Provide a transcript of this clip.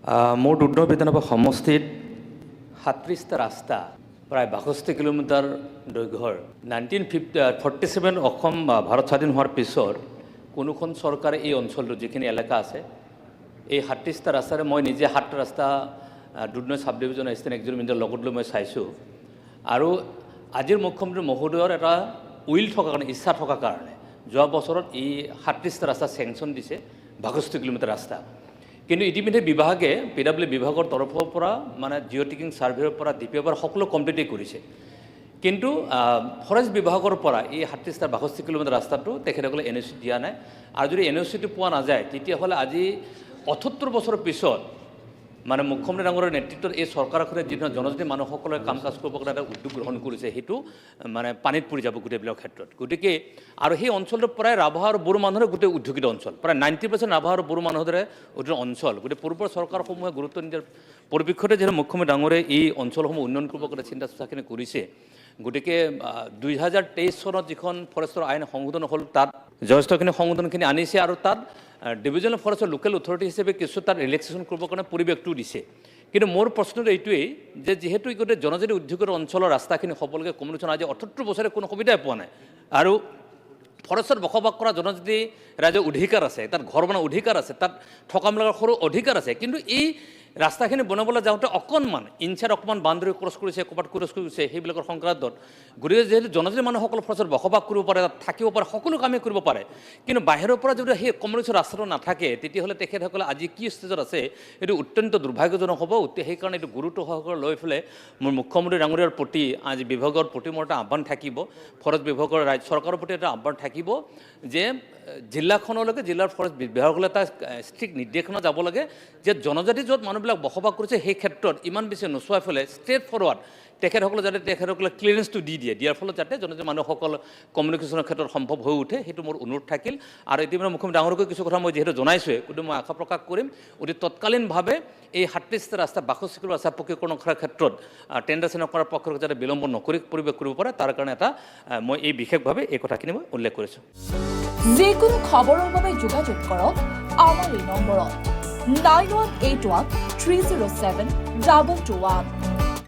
মোৰ দুৰ্নৈ বিধানসভা সমষ্টিত ৩৭টা ৰাস্তা প্ৰায় ৬২ কিলোমিটাৰ দৈৰ্ঘ্যৰ 1947 অসম ভাৰত স্বাধীন হোৱাৰ পিছত কোনোখন চৰকাৰে এই অঞ্চলটো যিখিনি এলেকা আছে এই ৩৭টা ৰাস্তাৰে মই নিজে ৭টা ৰাস্তা দুৰ্নৈ সাব ডিভিজন এছিষ্টেণ্ট এক্সিকিউটিভ লগত লৈ মই চাইছোঁ আৰু আজিৰ মুখ্যমন্ত্ৰী মহোদয়ৰ এটা উইল থকাৰ কাৰণে ইচ্ছা থকাৰ কাৰণে যোৱা বছৰত এই ৩৭টা ৰাস্তা চেংচন দিছে ৬২ কিলোমিটাৰ ৰাস্তা কিন্তু ইতিমধ্যে বিভাগে PW বিভাগৰ তৰফৰ পৰা মানে জিঅ'টেকিং ছাৰ্ভেৰ পৰা DPR সকলো কমপ্লিটেই কৰিছে কিন্তু ফৰেষ্ট বিভাগৰ পৰা এই ৩৭টা ৬২ কিলোমিটাৰ ৰাস্তাটো তেখেতসকলে NOC দিয়া নাই আৰু যদি NOCটো পোৱা নাযায় তেতিয়াহ'লে আজি ৭৮ বছৰৰ পিছত মানে মুখ্যমন্ত্ৰী ডাঙৰীয়াৰ নেতৃত্বত এই চৰকাৰখনে যি জনজাতি মানুহসকলে কাম কাজ কৰিব কাৰণে এটা উদ্যোগ গ্ৰহণ কৰিছে সেইটো মানে পানীত পৰি যাব গোটেইবিলাক ক্ষেত্ৰত গতিকে আৰু সেই অঞ্চলটো প্ৰায় ৰাভা আৰু বড়ো মানুহৰে গোটেই উদ্যোগিত অঞ্চল প্ৰায় 90% ৰাভা আৰু বড়ো মানুহৰে উদ্যোগ অঞ্চল গোটেই পূৰ্বৰ চৰকাৰসমূহে গুৰুত্ব নিদিয়াৰ পৰিপ্ৰেক্ষিততে যিহেতু মুখ্যমন্ত্ৰী ডাঙৰীয়াই এই অঞ্চলসমূহ উন্নয়ন কৰিবৰ কাৰণে চিন্তা চৰ্চাখিনি কৰিছে গতিকে 2023 চনত যিখন ফৰেষ্টৰ আইন সংশোধন হ'ল তাত যথেষ্টখিনি সংশোধনখিনি আনিছে আৰু তাত ডিভিজনেল ফৰেষ্টৰ লোকেল অথৰিটি হিচাপে কিছু তাত ৰিলেক্সেশ্যন কৰিবৰ কাৰণে পৰিৱেশটো দিছে কিন্তু মোৰ প্ৰশ্নটো এইটোৱেই যে যিহেতু গোটেই জনজাতি উদ্যোগৰ অঞ্চলৰ ৰাস্তাখিনি হ'বলগীয়া কমিউনিকেশ্যন আজি ৭৮ বছৰে কোনো সুবিধাই পোৱা নাই আৰু ফৰেষ্টত বসবাস কৰা জনজাতি ৰাইজৰ অধিকাৰ আছে তাত ঘৰ বনোৱাৰ অধিকাৰ আছে তাত থকা মেলাৰ সৰু অধিকাৰ আছে কিন্তু এই ৰাস্তাখিনি বনাবলৈ যাওঁতে অকণমান ইঞ্চাৰ অকণমান বাউণ্ডেৰী ক্ৰছ কৰিছে ক'ৰবাত ক্ৰছ কৰিছে সেইবিলাকৰ সংক্ৰান্তত গতিকে যিহেতু জনজাতি মানুহসকল ফৰেষ্টত বসবাস কৰিব পাৰে তাত থাকিব পাৰে সকলো কামেই কৰিব পাৰে কিন্তু বাহিৰৰ পৰা যদি সেই কমিউনিকেশ্যন ৰাস্তাটো নাথাকে তেতিয়াহ'লে তেখেতসকলে আজি কি ষ্টেজত আছে এইটো অত্যন্ত দুৰ্ভাগ্যজনক হ'ব সেইকাৰণে এইটো গুৰুত্ব সহকাৰে লৈ পেলাই মোৰ মুখ্যমন্ত্ৰী ডাঙৰীয়াৰ প্ৰতি আজি বিভাগৰ প্ৰতি মোৰ এটা আহ্বান থাকিব ফৰেষ্ট বিভাগৰ ৰাজ্য চৰকাৰৰ প্ৰতি এটা আহ্বান থাকিব যে জিলাখনলৈকে জিলাৰ ফৰেষ্ট বিভাগলৈ এটা ষ্ট্ৰিক্ট নিৰ্দেশনা যাব লাগে যে জনজাতি য'ত মানুহবিলাক বসবাস কৰিছে সেই ক্ষেত্ৰত ইমান বেছি নোচোৱাই ফেলে ষ্ট্ৰেইট ফৰৱাৰ্ড তেখেতসকলে যাতে তেখেতসকলে ক্লিয়াৰেঞ্চটো দি দিয়ে দিয়াৰ ফলত যাতে জনজাতি মানুহসকল কমিউনিকেশ্যনৰ ক্ষেত্ৰত সম্ভৱ হৈ উঠে সেইটো মোৰ অনুৰোধ থাকিল আৰু ইতিমধ্যে মুখ্যমন্ত্ৰী ডাঙৰকৈ কিছু কথা মই যিহেতু জনাইছোঁৱে কিন্তু মই আশা প্ৰকাশ কৰিম অতি তৎকালীনভাৱে এই ৩৭টা ৰাস্তা ৬২ কিলোমিটাৰ ৰাস্তা পকীকৰণ কৰাৰ ক্ষেত্ৰত টেণ্ডাৰ চেণ্ডাৰ কৰাৰ পক্ষত যাতে বিলম্ব নকৰি পৰিৱেশ কৰিব পাৰে তাৰ কাৰণে এটা মই এই বিশেষভাৱে এই কথাখিনি মই উল্লেখ কৰিছোঁ যিকোনো খবৰৰ বাবে যোগাযোগ কৰক আমাৰ এই নম্বৰত 9181 307 2221